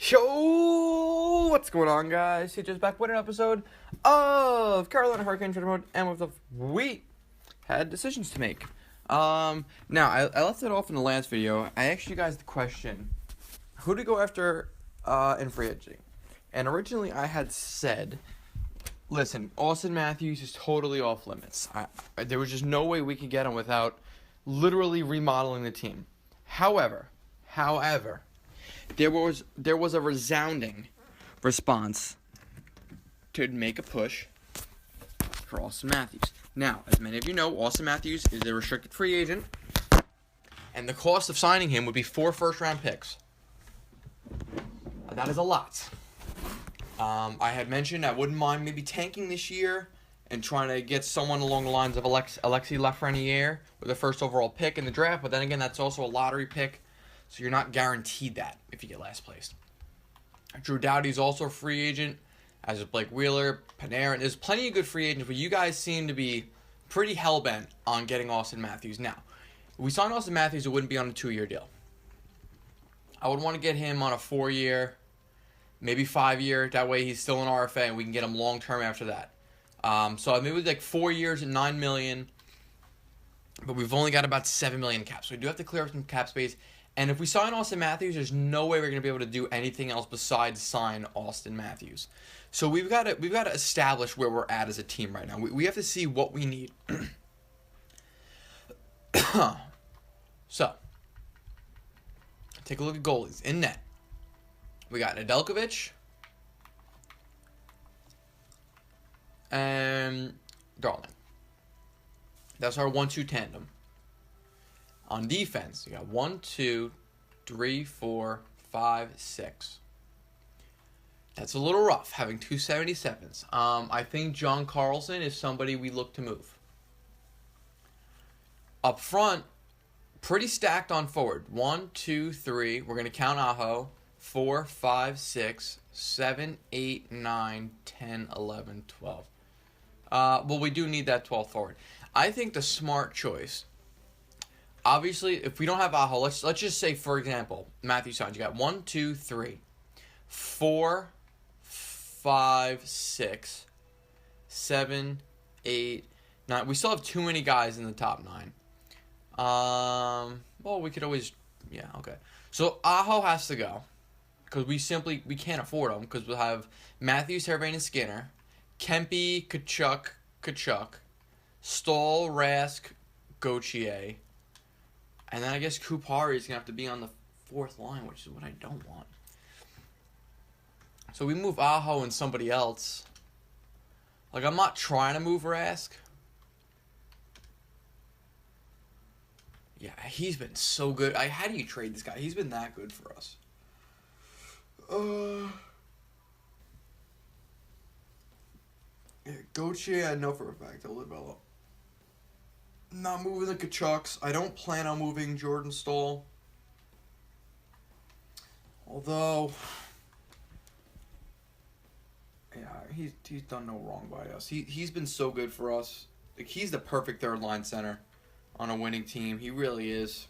Yo, what's going on, guys? Cjeths back with an episode of Carolina Hurricanes Trade Mode, and we had decisions to make. Now I left it off in the last video. I asked you guys the question, who to go after in free agency, and originally I had said, listen, Austin Matthews is totally off limits. There was just no way we could get him without literally remodeling the team. However. There was a resounding response to make a push for Austin Matthews. Now, as many of you know, Austin Matthews is a restricted free agent, and the cost of signing him would be 4 first-round picks. That is a lot. I had mentioned I wouldn't mind maybe tanking this year and trying to get someone along the lines of Alexis Lafreniere with the first overall pick in the draft, but then again, that's also a lottery pick. So you're not guaranteed that if you get last place. Drew Doughty's also a free agent, as is Blake Wheeler, Panarin. There's plenty of good free agents, but you guys seem to be pretty hell-bent on getting Austin Matthews. Now, if we sign Austin Matthews, it wouldn't be on a 2-year deal. I would want to get him on a 4-year, maybe 5-year. That way he's still an RFA, and we can get him long-term after that. So maybe like 4 years at $9 million, but we've only got about $7 million cap. So we do have to clear up some cap space. And if we sign Austin Matthews, there's no way we're going to be able to do anything else besides sign Austin Matthews. So we've got to establish where we're at as a team right now. We have to see what we need. So, take a look at goalies. In net, we got Nedeljkovic and Darling. That's our 1-2 tandem. On defense, you got 1, 2, 3, 4, 5, 6. That's a little rough, having 2 77s. I think John Carlson is somebody we look to move. Up front, pretty stacked on forward. 1, 2, 3. We're going to count Aho. 4, 5, 6, 7, 8, 9, 10, 11, 12. Well, we do need that 12th forward. I think the smart choice. Obviously, if we don't have Aho, let's just say, for example, Matthew signs. You got 1, 2, 3, 4, 5, 6, 7, 8, 9. We still have too many guys in the top 9. Well, we could always, yeah, okay. So Aho has to go because we can't afford him because we'll have Matthews, Hervane, and Skinner, Kempe, Kachuk, Stahl, Rask, Gauthier. And then I guess Kupari is going to have to be on the 4th line, which is what I don't want. So we move Aho and somebody else. Like, I'm not trying to move Rask. Yeah, he's been so good. How do you trade this guy? He's been that good for us. Yeah, Gauthier, I know for a fact he'll develop. Not moving the Kachucks. I don't plan on moving Jordan Stahl. Although, yeah, he's done no wrong by us. He's been so good for us. Like, he's the perfect third line center on a winning team. He really is.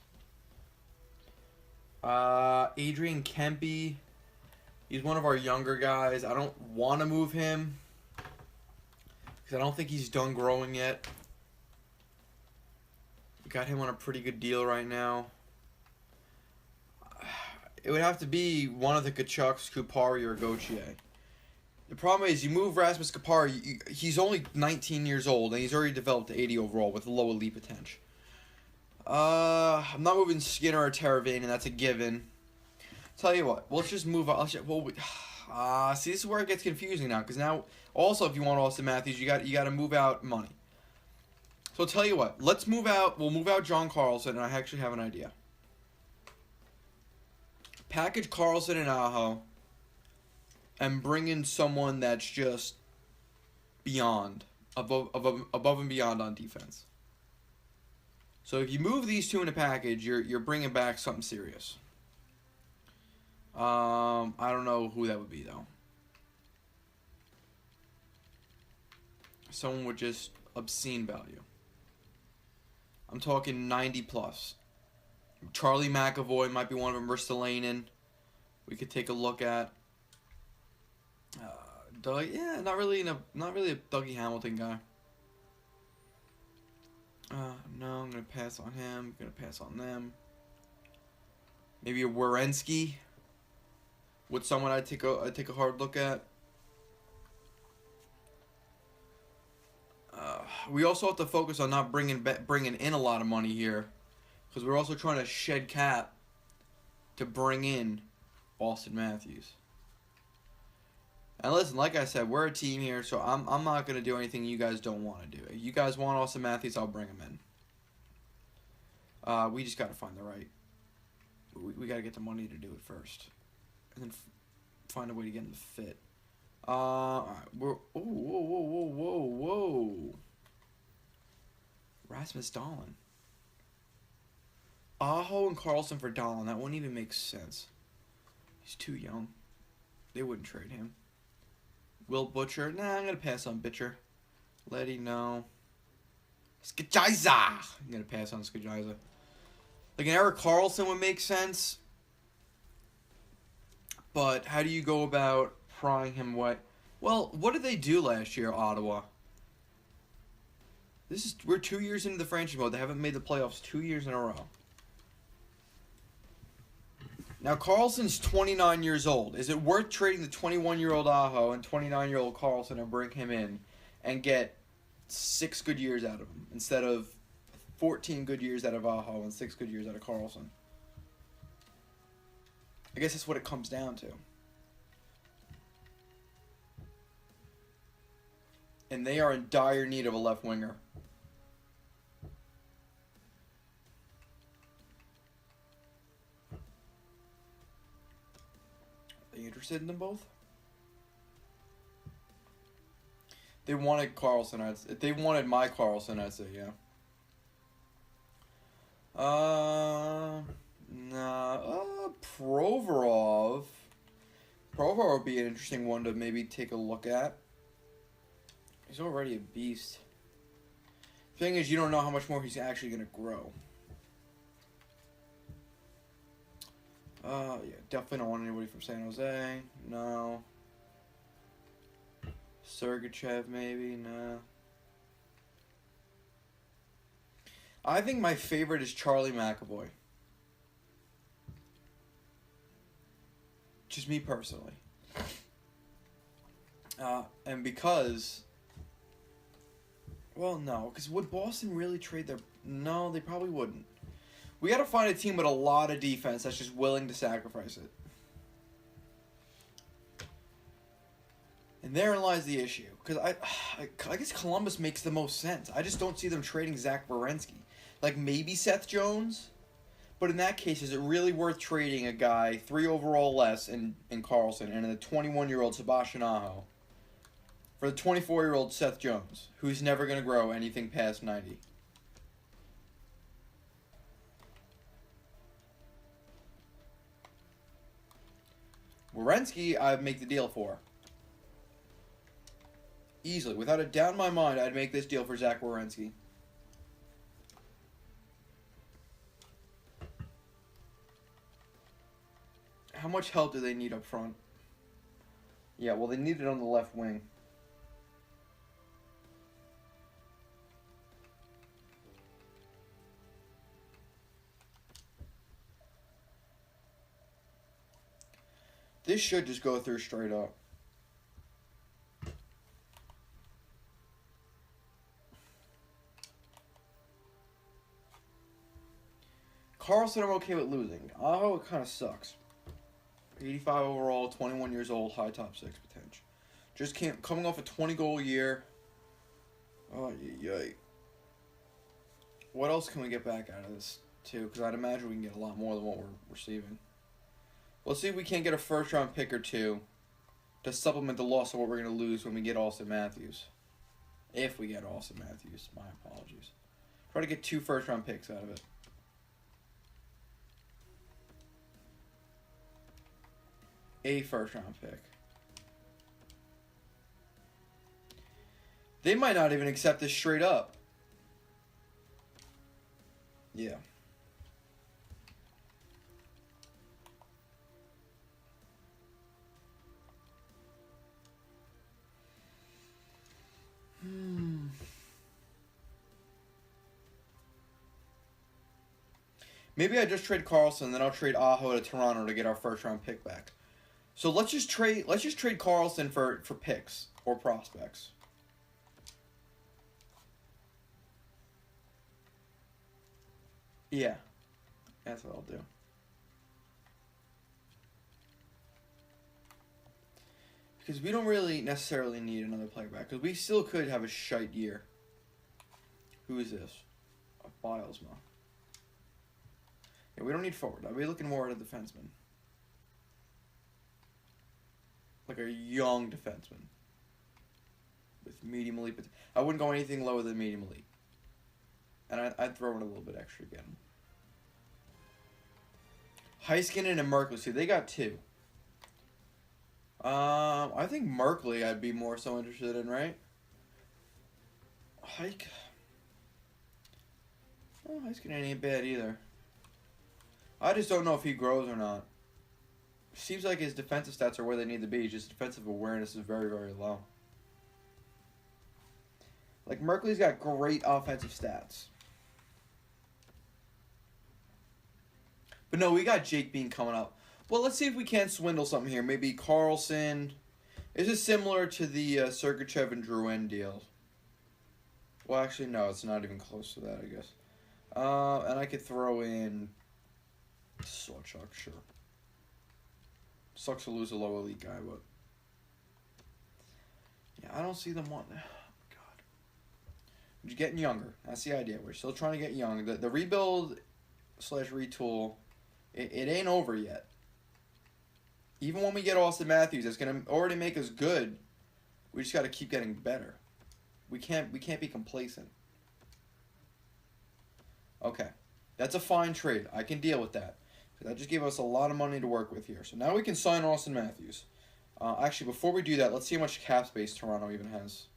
Adrian Kempe. He's one of our younger guys. I don't want to move him because I don't think he's done growing yet. Got him on a pretty good deal right now. It would have to be one of the Kachucks, Kupari, or Gauthier. The problem is, you move Rasmus Kupari, he's only 19 years old, and he's already developed 80 overall with low elite potential. I'm not moving Skinner or Teravainen, and that's a given. Tell you what, let's just move on. See, this is where it gets confusing now, because now, also, if you want Austin Matthews, you got to move out money. So I'll tell you what, we'll move out John Carlson, and I actually have an idea. Package Carlson and Aho, and bring in someone that's just beyond, above and beyond on defense. So if you move these two in a package, you're bringing back something serious. I don't know who that would be, though. Someone with just obscene value. I'm talking 90 plus. Charlie McAvoy might be one of them. Ristolainen. we could take a look at. Doug, yeah, not really a Dougie Hamilton guy. No, I'm gonna pass on him. I'm gonna pass on them. Maybe a Werenski. With someone I'd take a hard look at. We also have to focus on not bringing in a lot of money here, because we're also trying to shed cap to bring in Austin Matthews. And listen, like I said, we're a team here, so I'm not gonna do anything you guys don't want to do. If you guys want Austin Matthews, I'll bring him in. We just gotta find the right. We gotta get the money to do it first, and then find a way to get him to fit. All right, whoa. Rasmus Dahlin. Aho and Carlson for Dahlin. That wouldn't even make sense. He's too young. They wouldn't trade him. Will Butcher. Nah, I'm going to pass on Butcher. Letty, no. Cjeths. I'm going to pass on Cjeths. Like an Erik Karlsson would make sense. But how do you go about prying him away? Well, what did they do last year, Ottawa? We're 2 years into the franchise mode. They haven't made the playoffs 2 years in a row. Now, Karlsson's 29 years old. Is it worth trading the 21-year-old Aho and 29-year-old Karlsson and bring him in and get 6 good years out of him instead of 14 good years out of Aho and 6 good years out of Karlsson? I guess that's what it comes down to. And they are in dire need of a left winger. Are you interested in them both? They wanted Karlsson. If they wanted my Karlsson, I'd say yeah. Provorov. Provorov would be an interesting one to maybe take a look at. He's already a beast. Thing is, you don't know how much more he's actually going to grow. Yeah, definitely don't want anybody from San Jose. No. Sergachev, maybe. No. I think my favorite is Charlie McAvoy. Just me personally. And because... Well, no. Because would Boston really trade their... No, they probably wouldn't. We got to find a team with a lot of defense that's just willing to sacrifice it. And therein lies the issue. Because I guess Columbus makes the most sense. I just don't see them trading Zach Werenski. Like, maybe Seth Jones? But in that case, is it really worth trading a guy 3 overall less in Karlsson and a 21-year-old Sebastian Aho for the 24-year-old Seth Jones, who's never going to grow anything past 90? Werenski, I'd make the deal for. Easily. Without a doubt in my mind, I'd make this deal for Zach Werenski. How much help do they need up front? Yeah, well, they need it on the left wing. This should just go through straight up. Karlsson, I'm okay with losing. Aho, it kind of sucks. 85 overall, 21 years old, high top 6 potential. Just can't, coming off a 20-goal year. Oh, yay. What else can we get back out of this, too? Because I'd imagine we can get a lot more than what we're receiving. Let's see if we can't get a first-round pick or two to supplement the loss of what we're going to lose when we get Austin Matthews. If we get Austin Matthews. My apologies. Try to get 2 first-round picks out of it. A first-round pick. They might not even accept this straight up. Yeah. Maybe I just trade Carlson, then I'll trade Aho to Toronto to get our first round pick back. So let's just trade Carlson for picks or prospects. Yeah. That's what I'll do. Because we don't really necessarily need another player back. Because we still could have a shite year. Who is this? A Bilesma. Yeah, we don't need forward. I'll be looking more at a defenseman. Like a young defenseman. With medium elite. I wouldn't go anything lower than medium elite. And I'd throw in a little bit extra again. Heiskanen and Merkley. See, they got two. I think Merkley I'd be more so interested in, right? Heiskanen ain't bad either. I just don't know if he grows or not. Seems like his defensive stats are where they need to be. Just defensive awareness is very, very low. Like, Merkley's got great offensive stats. But no, we got Jake Bean coming up. Well, let's see if we can't swindle something here. Maybe Carlson. This is similar to the Sergachev and Drouin deal. Well, actually, no, it's not even close to that, I guess. And I could throw in Sawchuk, sure. Sucks to lose a low elite guy, but yeah, I don't see them wanting. God, we're getting younger. That's the idea. We're still trying to get young. The rebuild / retool, it ain't over yet. Even when we get Austin Matthews, that's gonna already make us good. We just got to keep getting better. We can't be complacent. Okay, that's a fine trade. I can deal with that. That just gave us a lot of money to work with here. So now we can sign Austin Matthews. Actually, before we do that, let's see how much cap space Toronto even has.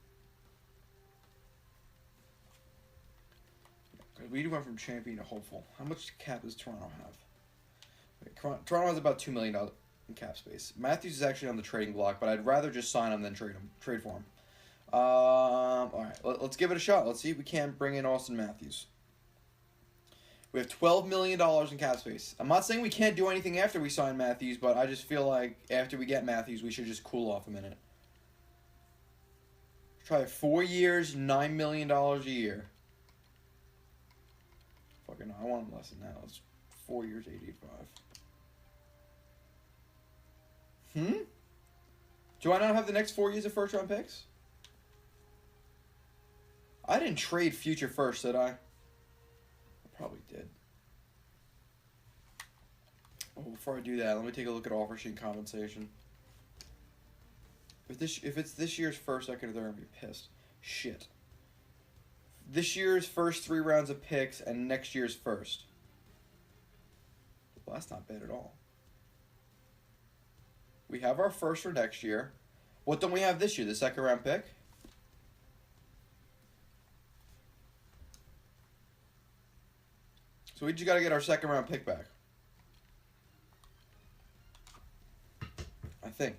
We went from champion to hopeful. How much cap does Toronto have? Toronto has about $2 million in cap space. Matthews is actually on the trading block, but I'd rather just sign him than trade for him. All right, let's give it a shot. Let's see if we can bring in Austin Matthews. We have $12 million in cap space. I'm not saying we can't do anything after we sign Matthews, but I just feel like after we get Matthews, we should just cool off a minute. Try 4 years, $9 million a year. Fucking no, I want him less than that. It's 4 years, $885. Do I not have the next 4 years of first round picks? I didn't trade future first, did I? Probably did. Oh, before I do that, let me take a look at offer sheet compensation. If it's this year's first, I could be pissed. Shit. This year's first 3 rounds of picks and next year's first. Well, that's not bad at all. We have our first for next year. What don't we have this year? The second round pick? So we just got to get our second round pick back. I think.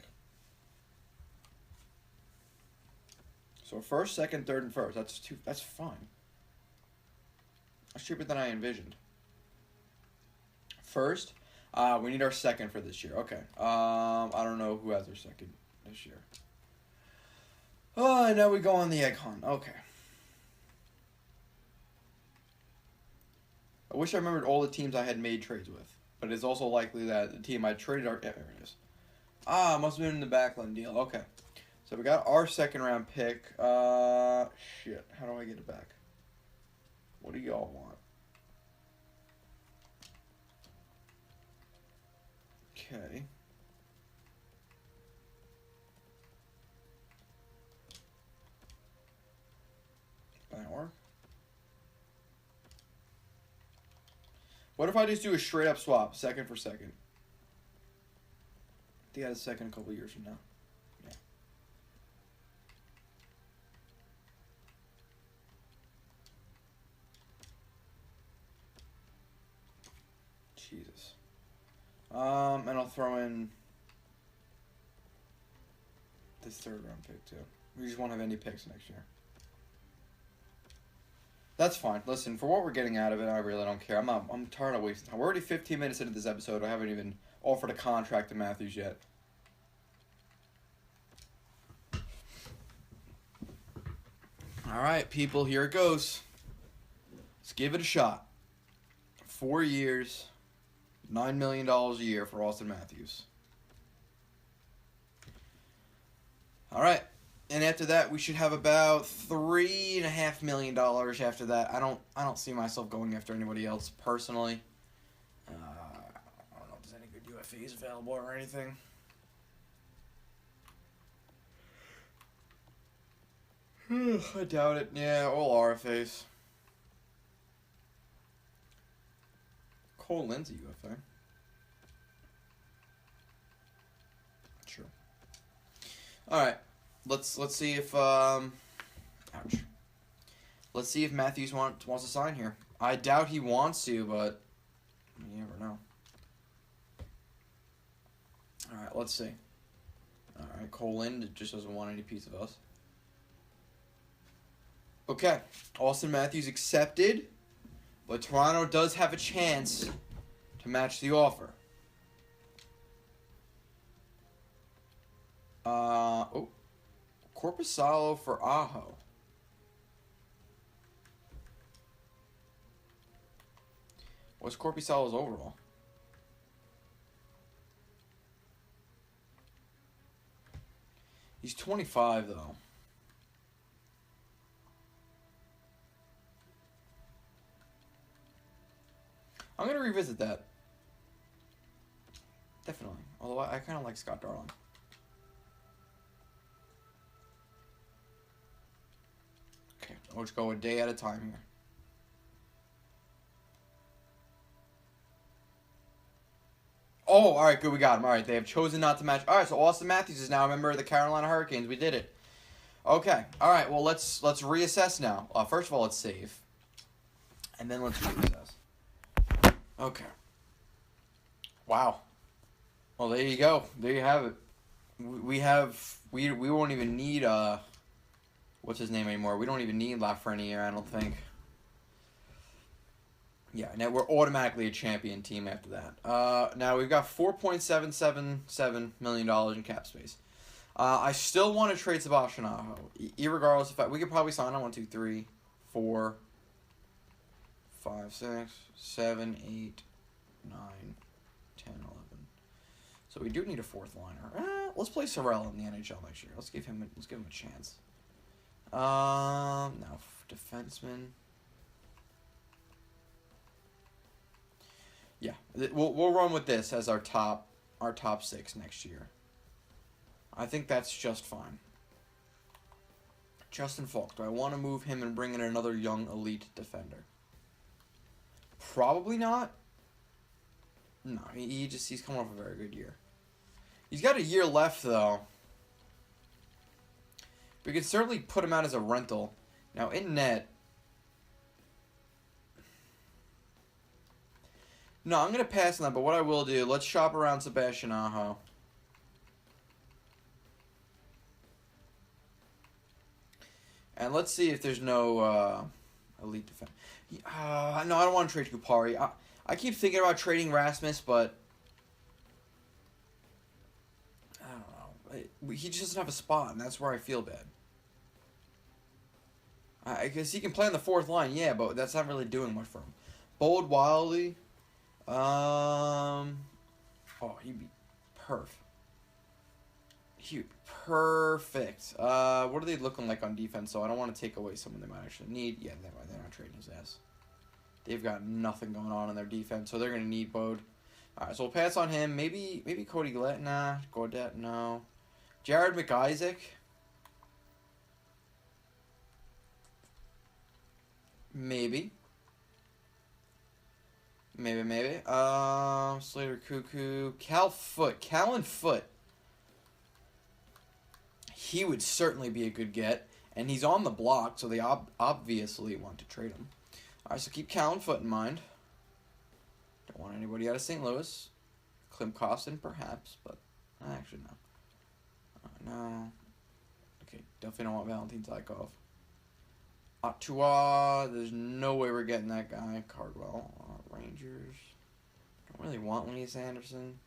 So first, second, third, and first. That's fine. That's cheaper than I envisioned. First, we need our second for this year. Okay. I don't know who has their second this year. Oh, and now we go on the egg hunt. Okay. I wish I remembered all the teams I had made trades with. But it's also likely that the team I traded are... Yeah, there it is. Must have been in the Backlund deal. Okay. So we got our second round pick. Shit. How do I get it back? What do y'all want? Okay. That work? What if I just do a straight up swap, second for second? I think I had a second a couple years from now. Yeah. Jesus. And I'll throw in this third round pick too. We just won't have any picks next year. That's fine. Listen, for what we're getting out of it, I really don't care. I'm tired of wasting time. We're already 15 minutes into this episode. I haven't even offered a contract to Matthews yet. All right, people, here it goes. Let's give it a shot. 4 years, $9 million a year for Austin Matthews. All right. And after that, we should have about $3.5 million after that. I don't see myself going after anybody else personally. I don't know if there's any good UFAs available or anything. I doubt it. Yeah, all RFAs. Cole Lindsey UFA. Sure. All right. Let's see if ouch. Let's see if Matthews wants to sign here. I doubt he wants to, but you never know. All right, let's see. All right, Cole Lind just doesn't want any piece of us. Okay, Austin Matthews accepted, but Toronto does have a chance to match the offer. Corpusalo for Aho. What's Corpusalo's overall? He's 25, though. I'm going to revisit that. Definitely. Although I kind of like Scott Darling. Okay, let's go a day at a time here. Oh, all right, good, we got him. All right, they have chosen not to match. All right, so Austin Matthews is now a member of the Carolina Hurricanes. We did it. Okay, all right, well, let's reassess now. First of all, let's save. And then let's reassess. Okay. Wow. Well, there you go. There you have it. We won't even need what's his name anymore. We don't even need Lafreniere, I don't think. Yeah, now we're automatically a champion team after that. Now we've got $4.777 million in cap space. I still want to trade Sebastian Aho, irregardless of we could probably sign on 1, 2, 3, 4, 5, 6, 7, 8, 9, 10, 11. So we do need a fourth liner. Let's play Sorrell in the NHL next year. Let's give him a chance. Now defenseman. Yeah, we'll run with this as our top 6 next year. I think that's just fine. Justin Falk. Do I want to move him and bring in another young elite defender? Probably not. No, he's coming off a very good year. He's got a year left though. We could certainly put him out as a rental. Now in net. No, I'm going to pass on that, but what I will do, let's shop around Sebastian Aho. And let's see if there's no elite defense. No, I don't want to trade Kupari. I keep thinking about trading Rasmus, but I don't know. He just doesn't have a spot, and that's where I feel bad. I guess he can play on the fourth line, yeah, but that's not really doing much for him. Bold Wiley. Oh, he'd be perfect. He'd be perfect. What are they looking like on defense? So I don't want to take away someone they might actually need. Yeah, they're not trading his ass. They've got nothing going on in their defense, so they're gonna need Bode. All right, so we'll pass on him. Maybe Cody Gillette. Nah, Gaudette. No. Jared McIsaac. Maybe. Slater Cuckoo. Callan Foot. He would certainly be a good get. And he's on the block, so they obviously want to trade him. Alright, so keep Callan Foot in mind. Don't want anybody out of St. Louis. Klim Kostin, perhaps, but actually no. No. Okay, definitely don't want Valentin Zykov. Ottawa, there's no way we're getting that guy. Cardwell, Rangers. Don't really want Lias Anderson.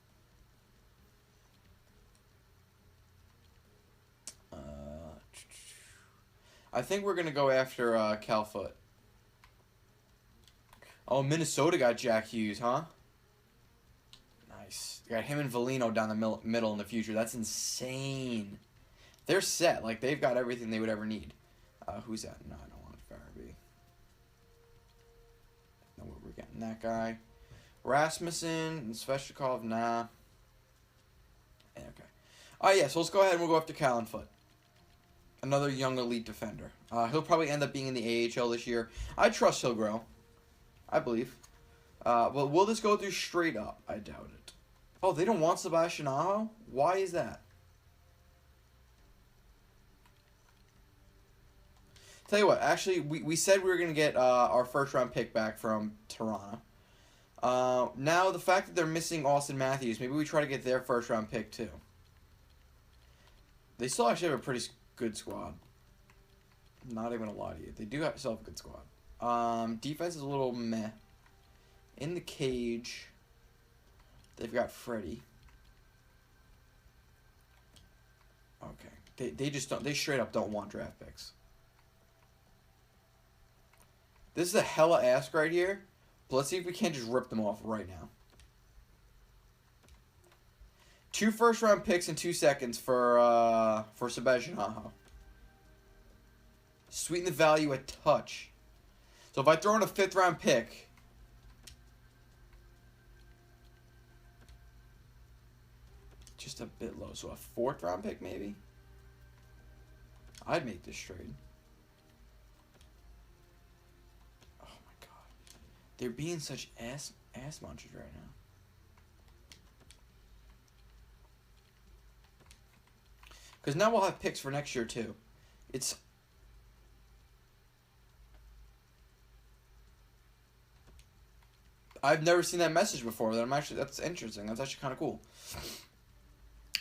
I think we're going to go after Cal Foot. Oh, Minnesota got Jack Hughes, huh? Nice. They got him and Valino down the middle in the future. That's insane. They're set. Like, they've got everything they would ever need. Who's that? No, I don't want Farabee. No, we're getting that guy. Rasmussen and Sveshnikov, nah. Okay. Oh, yeah, so let's go ahead and we'll go after Callan Foot. Another young elite defender. He'll probably end up being in the AHL this year. I trust he'll grow. I believe. Well, will this go through straight up? I doubt it. Oh, they don't want Sebastian Aho? Why is that? Tell you what, actually, we said we were going to get our first-round pick back from Toronto. Now, the fact that they're missing Austin Matthews, maybe we try to get their first-round pick, too. They still actually have a pretty good squad. Not even gonna lie to you. They do still have a good squad. Defense is a little meh. In the cage, they've got Freddie. Okay. They just don't. They straight up don't want draft picks. This is a hella ask right here. But let's see if we can't just rip them off right now. 2 first-round picks in 2 seconds for Sebastian Aho. Sweeten the value a touch. So if I throw in a 5th-round pick, just a bit low. So a 4th-round pick maybe? I'd make this trade. Oh my god. They're being such ass munchers right now. Because now we'll have picks for next year, too. It's... I've never seen that message before. That's interesting. That's actually kind of cool.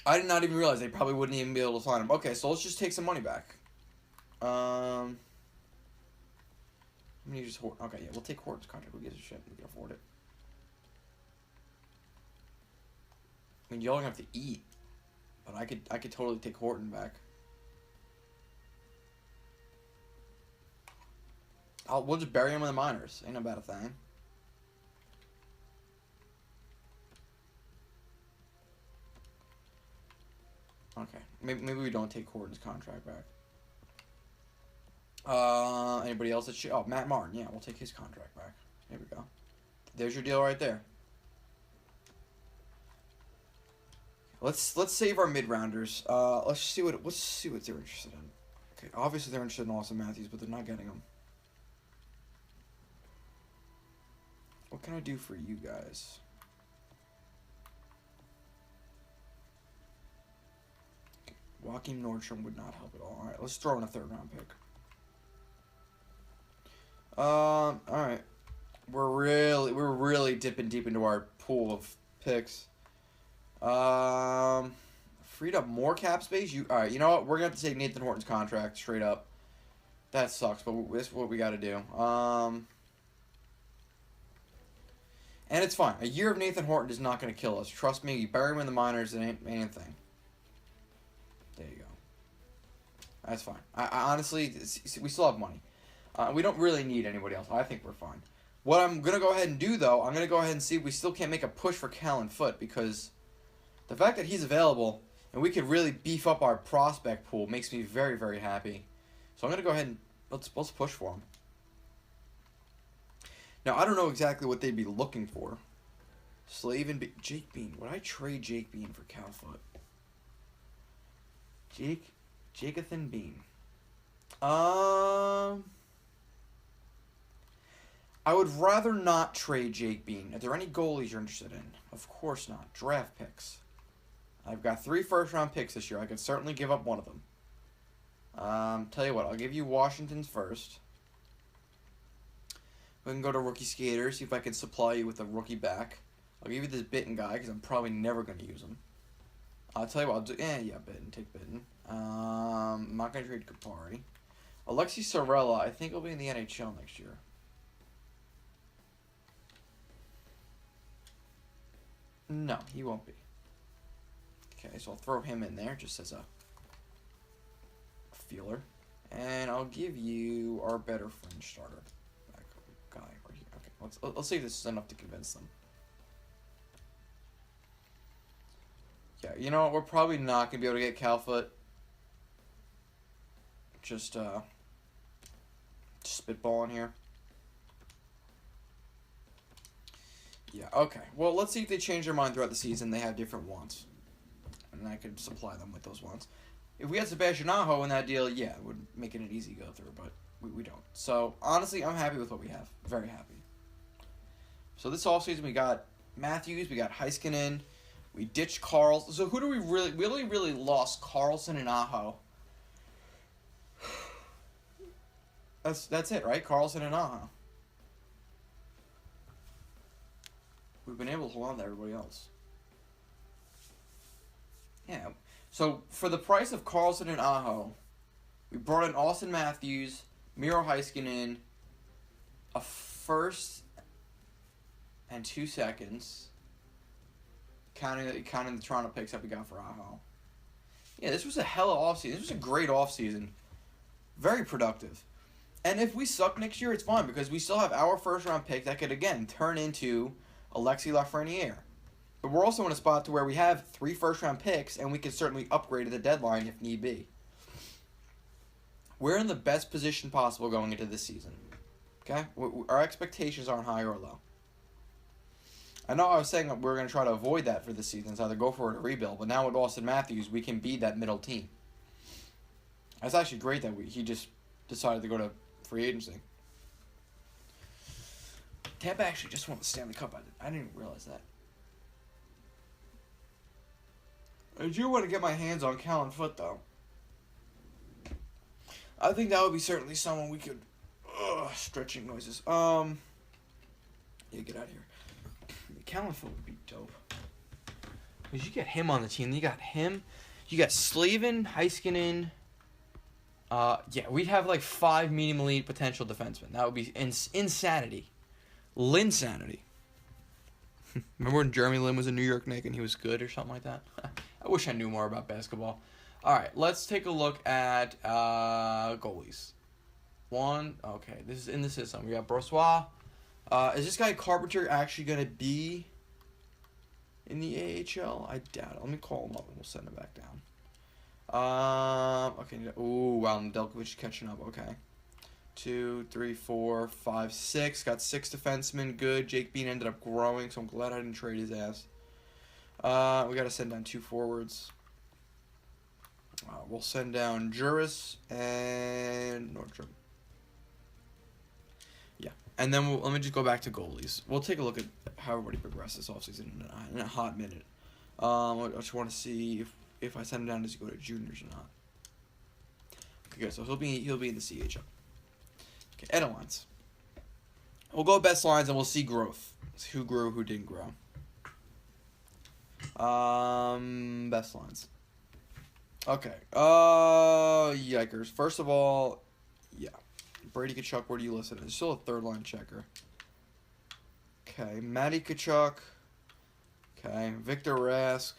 I did not even realize they probably wouldn't even be able to sign him. Okay, so let's just take some money back. Okay, yeah, we'll take Horton's contract. Who gives a shit? We can afford it. I mean, y'all gonna have to eat. But I could totally take Horton back. We'll just bury him in the minors. Ain't no bad a thing. Okay. Maybe we don't take Horton's contract back. Anybody else that should... Oh, Matt Martin. Yeah, we'll take his contract back. There we go. There's your deal right there. Let's save our mid-rounders. Let's see what they're interested in. Okay, obviously they're interested in Austin Matthews, but they're not getting him. What can I do for you guys? Okay. Joachim Nordstrom would not help at all. All right, let's throw in a 3rd-round pick. All right. We're really dipping deep into our pool of picks. Freed up more cap space. Alright, you know what? We're gonna have to take Nathan Horton's contract straight up. That sucks, but this is what we gotta do. And it's fine. A year of Nathan Horton is not gonna kill us. Trust me, you bury him in the minors, it ain't anything. There you go. That's fine. I honestly, we still have money. We don't really need anybody else. I think we're fine. What I'm gonna go ahead and do, though, I'm gonna go ahead and see if we still can't make a push for Callan Foot, because the fact that he's available and we could really beef up our prospect pool makes me very, very happy. So I'm going to go ahead and let's push for him. Now, I don't know exactly what they'd be looking for. Jake Bean. Would I trade Jake Bean for Cal Foot? Jacothan Bean. I would rather not trade Jake Bean. Are there any goalies you're interested in? Of course not. Draft picks. I've got 3 first-round picks this year. I could certainly give up one of them. Tell you what, I'll give you Washington's first. We can go to Rookie Skater, see if I can supply you with a rookie back. I'll give you this Bitten guy, because I'm probably never going to use him. I'll tell you what, I'll do... Yeah, Bitten. Take Bitten. I'm not going to trade Kupari. Alexi Sorella, I think he'll be in the NHL next year. No, he won't be. Okay, so I'll throw him in there just as a feeler. And I'll give you our better fringe starter. That guy right here. Okay, let's see if this is enough to convince them. Yeah, you know what? We're probably not going to be able to get Calfoot. Just spitballing here. Yeah, okay. Well, let's see if they change their mind throughout the season. They have different wants. And I could supply them with those wants. If we had Sebastian Aho in that deal, yeah, it would make it an easy go-through, but we don't. So, honestly, I'm happy with what we have. Very happy. So, this offseason, we got Matthews, we got Heiskanen, we ditched Carl. So, who do we really lost? Carlson and Aho. That's it, right? Carlson and Aho. We've been able to hold on to everybody else. Yeah. So, for the price of Carlson and Aho, we brought in Austin Matthews, Miro Heiskanen, a first and 2 seconds, counting the Toronto picks that we got for Aho. Yeah, this was a hella offseason. This was a great offseason. Very productive. And if we suck next year, it's fine, because we still have our first-round pick that could, again, turn into Alexis Lafreniere. But we're also in a spot to where we have 3 first-round picks, and we can certainly upgrade at the deadline if need be. We're in the best position possible going into this season. Okay? Our expectations aren't high or low. I know I was saying that we're going to try to avoid that for this season, it's either go for it or rebuild, but now with Austin Matthews, we can be that middle team. It's actually great that he just decided to go to free agency. Tampa actually just won the Stanley Cup. I didn't even realize that. I do want to get my hands on Callan Foote, though. I think that would be certainly someone we could... stretching noises. Yeah, get out of here. Callan Foote would be dope. Because you get him on the team. You got him. You got Slavin, Heiskanen. Yeah, we'd have like 5 medium elite potential defensemen. That would be insanity. Linsanity. Remember when Jeremy Lin was a New York Knick and he was good or something like that? I wish I knew more about basketball. All right, let's take a look at goalies. Okay, this is in the system. We got Brossois. Is this guy Carpenter actually going to be in the AHL? I doubt it. Let me call him up and we'll send him back down. Okay. Ooh, wow, Nedeljkovic is catching up. Okay. 2, 3, 4, 5, 6. Got 6 defensemen. Good. Jake Bean ended up growing, so I'm glad I didn't trade his ass. We got to send down 2 forwards. We'll send down Juris and Nordstrom. Yeah. And then let me just go back to goalies. We'll take a look at how everybody progressed this offseason in a hot minute. I just want to see if I send him down, does he go to juniors or not? Okay, so he'll be in the CHL. Okay, edit lines. We'll go best lines and we'll see growth. See who grew, who didn't grow. Best lines. Okay. Yikers. First of all, yeah. Brady Tkachuk, where do you listen? It's still a third line checker. Okay, Matty Tkachuk. Okay, Victor Rask.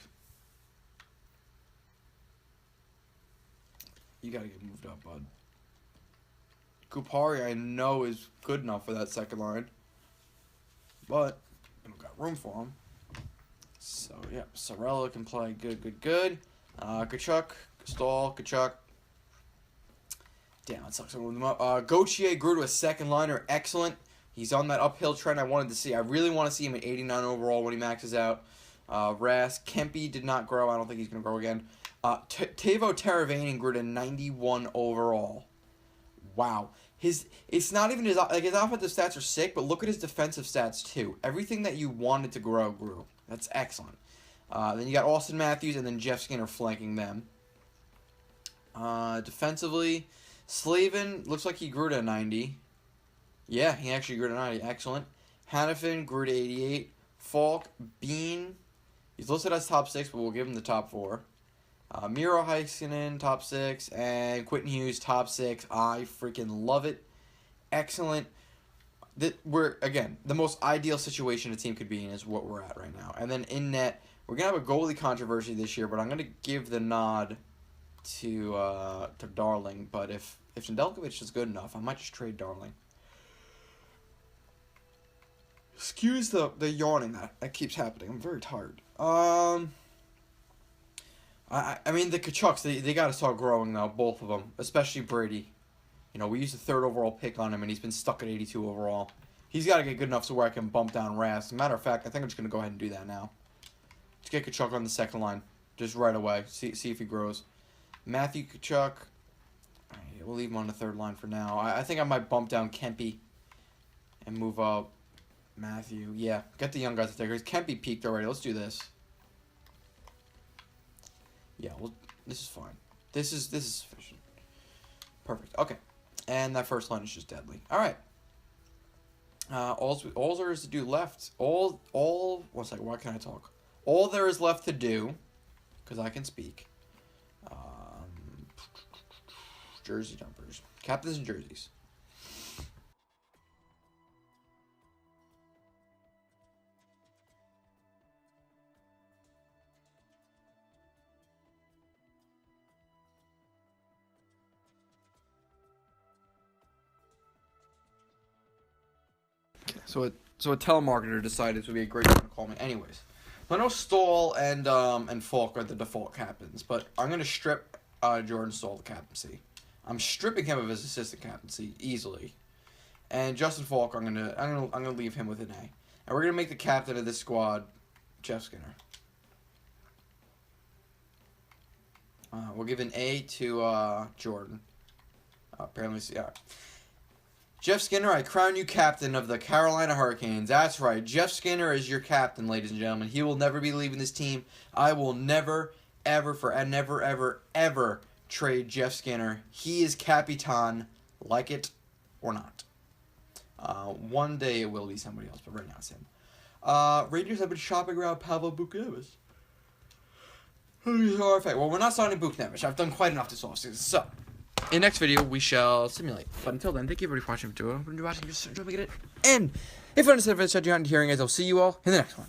You gotta get moved up, bud. Kupari, I know, is good enough for that second line. But I don't got room for him. So, yeah, Sorella can play good. Tkachuk, Stahl, Tkachuk. Damn, that sucks. Gauthier grew to a second liner. Excellent. He's on that uphill trend I wanted to see. I really want to see him at 89 overall when he maxes out. Rask. Kempe did not grow. I don't think he's going to grow again. Teuvo Teravainen grew to 91 overall. Wow. It's not even his offensive stats are sick, but look at his defensive stats too. Everything that you wanted to grow grew. That's excellent. Then you got Austin Matthews and then Jeff Skinner flanking them. Defensively, Slavin looks like he grew to 90. Yeah, he actually grew to 90. Excellent. Hannafin grew to 88. Falk, Bean, he's listed as top 6, but we'll give him the top 4. Miro Heiskanen, top 6, and Quentin Hughes, top 6. I freaking love it. Excellent. We're, again, the most ideal situation a team could be in is what we're at right now. And then in net, we're going to have a goalie controversy this year, but I'm going to give the nod to Darling. But if Nedeljkovic is good enough, I might just trade Darling. Excuse the yawning that keeps happening. I'm very tired. I mean, the Tkachuks, they got to start growing now, both of them, especially Brady. You know, we used the 3rd overall pick on him, and he's been stuck at 82 overall. He's got to get good enough to where I can bump down Rask. As a matter of fact, I think I'm just going to go ahead and do that now. Let's get Tkachuk on the 2nd line, just right away. See if he grows. Matthew Tkachuk, we'll leave him on the 3rd line for now. I think I might bump down Kempe and move up Matthew. Yeah, get the young guys up there, because Kempe peaked already. Let's do this. Yeah, well, this is fine. This is sufficient. Perfect. Okay. And that first line is just deadly. All right. All there is to do left. One second. Why can't I talk? All there is left to do, because I can speak. Jersey jumpers, captains and jerseys. So a telemarketer decided this would be a great time to call me. Anyways, I know Stahl and Falk are the default captains, but I'm gonna strip Jordan Stahl the captaincy. I'm stripping him of his assistant captaincy easily, and Justin Falk I'm gonna leave him with an A, and we're gonna make the captain of this squad Jeff Skinner. We'll give an A to Jordan. Apparently, yeah. Jeff Skinner, I crown you captain of the Carolina Hurricanes. That's right. Jeff Skinner is your captain, ladies and gentlemen. He will never be leaving this team. I will never, ever trade Jeff Skinner. He is Capitan, like it or not. One day it will be somebody else, but right now it's him. Rangers have been shopping around Pavel Buchnevich. Well, we're not signing Buchnevich. I've done quite enough this offseason, so... in the next video, we shall simulate. But until then, thank you everybody for watching. If you're watching, just enjoy it. And if you understand what you're hearing, guys, I'll see you all in the next one.